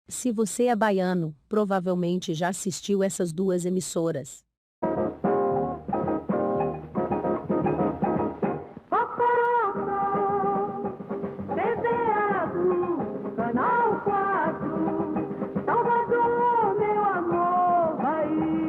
Se você é baiano, provavelmente já assistiu essas duas emissoras. Canal 4, Salvador, meu amor, Bahia.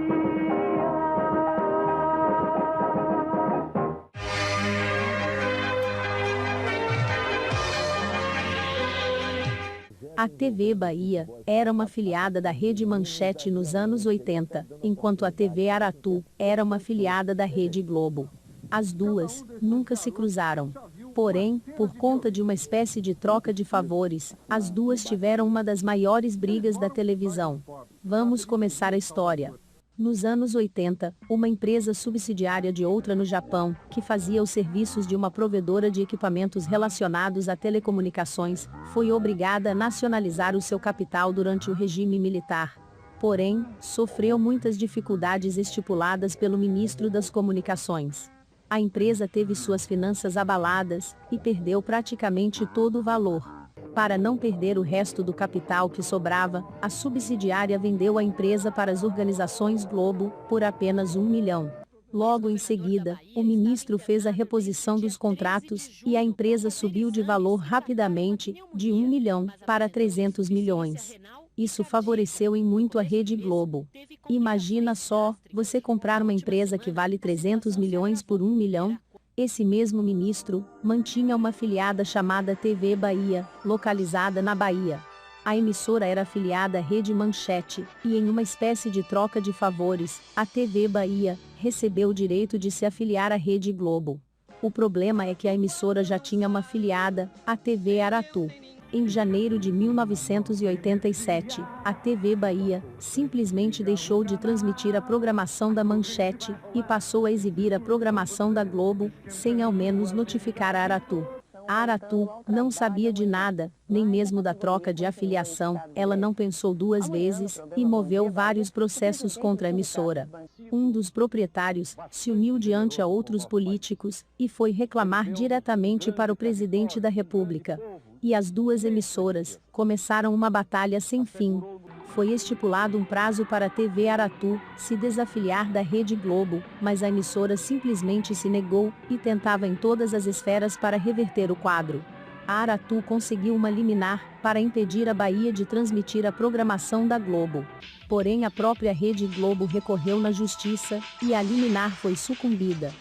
A TV Bahia era uma afiliada da Rede Manchete nos anos 80, enquanto a TV Aratu era uma afiliada da Rede Globo. As duas nunca se cruzaram. Porém, por conta de uma espécie de troca de favores, as duas tiveram uma das maiores brigas da televisão. Vamos começar a história. Nos anos 80, uma empresa subsidiária de outra no Japão, que fazia os serviços de uma provedora de equipamentos relacionados a telecomunicações, foi obrigada a nacionalizar o seu capital durante o regime militar. Porém, sofreu muitas dificuldades estipuladas pelo ministro das Comunicações. A empresa teve suas finanças abaladas e perdeu praticamente todo o valor. Para não perder o resto do capital que sobrava, a subsidiária vendeu a empresa para as organizações Globo, por apenas 1 milhão. Logo em seguida, o ministro fez a reposição dos contratos, e a empresa subiu de valor rapidamente, de 1 milhão para 300 milhões. Isso favoreceu em muito a Rede Globo. Imagina só, você comprar uma empresa que vale 300 milhões por 1 milhão? Esse mesmo ministro mantinha uma afiliada chamada TV Bahia, localizada na Bahia. A emissora era afiliada à Rede Manchete, e em uma espécie de troca de favores, a TV Bahia recebeu o direito de se afiliar à Rede Globo. O problema é que a emissora já tinha uma afiliada, a TV Aratu. Em janeiro de 1987, a TV Bahia simplesmente deixou de transmitir a programação da Manchete e passou a exibir a programação da Globo, sem ao menos notificar a Aratu. A Aratu não sabia de nada, nem mesmo da troca de afiliação. Ela não pensou duas vezes e moveu vários processos contra a emissora. Um dos proprietários se uniu diante a outros políticos e foi reclamar diretamente para o presidente da República. E as duas emissoras começaram uma batalha sem fim. Foi estipulado um prazo para a TV Aratu se desafiliar da Rede Globo, mas a emissora simplesmente se negou e tentava em todas as esferas para reverter o quadro. A Aratu conseguiu uma liminar para impedir a Bahia de transmitir a programação da Globo. Porém, a própria Rede Globo recorreu na justiça e a liminar foi sucumbida.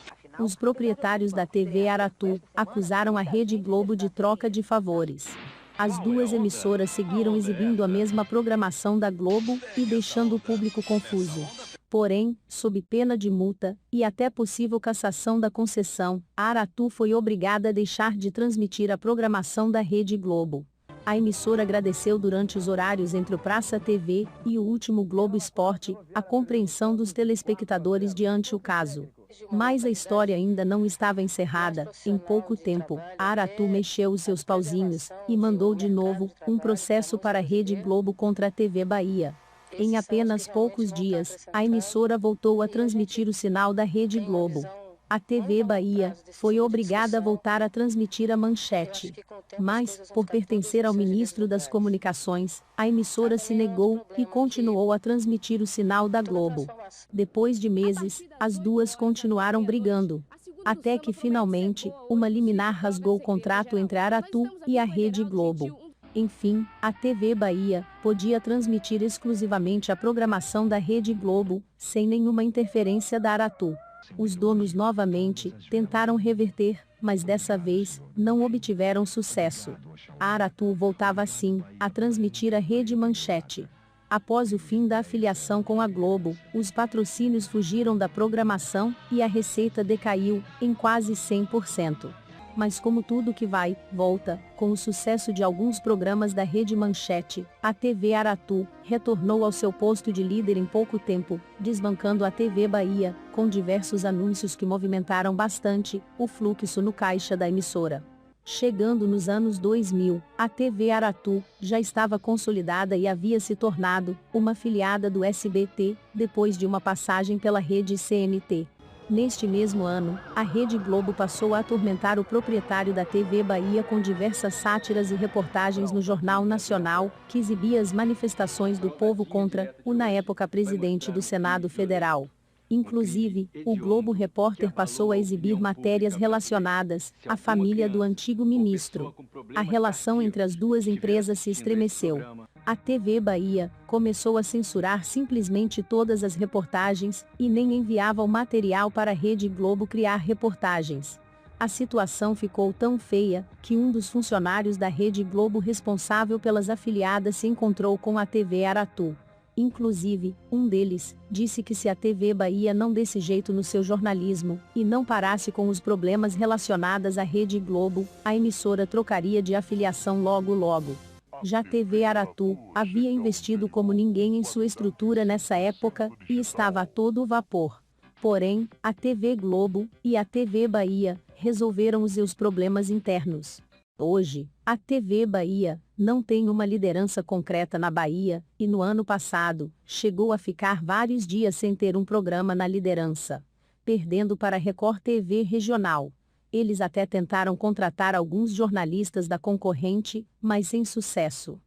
Os proprietários da TV Aratu acusaram a Rede Globo de troca de favores. As duas emissoras seguiram exibindo a mesma programação da Globo e deixando o público confuso. Porém, sob pena de multa e até possível cassação da concessão, a Aratu foi obrigada a deixar de transmitir a programação da Rede Globo. A emissora agradeceu durante os horários entre o Praça TV e o último Globo Esporte a compreensão dos telespectadores diante o caso. Mas a história ainda não estava encerrada. Em pouco tempo, a Aratu mexeu os seus pauzinhos e mandou de novo um processo para a Rede Globo contra a TV Bahia. Em apenas poucos dias, a emissora voltou a transmitir o sinal da Rede Globo. A TV Bahia foi obrigada a voltar a transmitir a Manchete. Mas, por pertencer ao ministro das Comunicações, a emissora se negou e continuou a transmitir o sinal da Globo. Depois de meses, as duas continuaram brigando. Até que finalmente, uma liminar rasgou o contrato entre a Aratu e a Rede Globo. Enfim, a TV Bahia podia transmitir exclusivamente a programação da Rede Globo, sem nenhuma interferência da Aratu. Os donos novamente tentaram reverter, mas dessa vez não obtiveram sucesso. A Aratu voltava assim a transmitir a Rede Manchete. Após o fim da afiliação com a Globo, os patrocínios fugiram da programação e a receita decaiu em quase 100%. Mas como tudo que vai, volta, com o sucesso de alguns programas da Rede Manchete, a TV Aratu retornou ao seu posto de líder em pouco tempo, desbancando a TV Bahia, com diversos anúncios que movimentaram bastante o fluxo no caixa da emissora. Chegando nos anos 2000, a TV Aratu já estava consolidada e havia se tornado uma afiliada do SBT, depois de uma passagem pela rede CNT. Neste mesmo ano, a Rede Globo passou a atormentar o proprietário da TV Bahia com diversas sátiras e reportagens no Jornal Nacional, que exibia as manifestações do povo contra o, na época, presidente do Senado Federal. Inclusive, o Globo Repórter passou a exibir matérias relacionadas à família do antigo ministro. A relação entre as duas empresas se estremeceu. A TV Bahia começou a censurar simplesmente todas as reportagens e nem enviava o material para a Rede Globo criar reportagens. A situação ficou tão feia que um dos funcionários da Rede Globo responsável pelas afiliadas se encontrou com a TV Aratu. Inclusive, um deles disse que se a TV Bahia não desse jeito no seu jornalismo e não parasse com os problemas relacionados à Rede Globo, a emissora trocaria de afiliação logo logo. Já a TV Aratu havia investido como ninguém em sua estrutura nessa época e estava a todo vapor. Porém, a TV Globo e a TV Bahia resolveram os seus problemas internos. Hoje, a TV Bahia não tem uma liderança concreta na Bahia, e no ano passado, chegou a ficar vários dias sem ter um programa na liderança, perdendo para a Record TV Regional. Eles até tentaram contratar alguns jornalistas da concorrente, mas sem sucesso.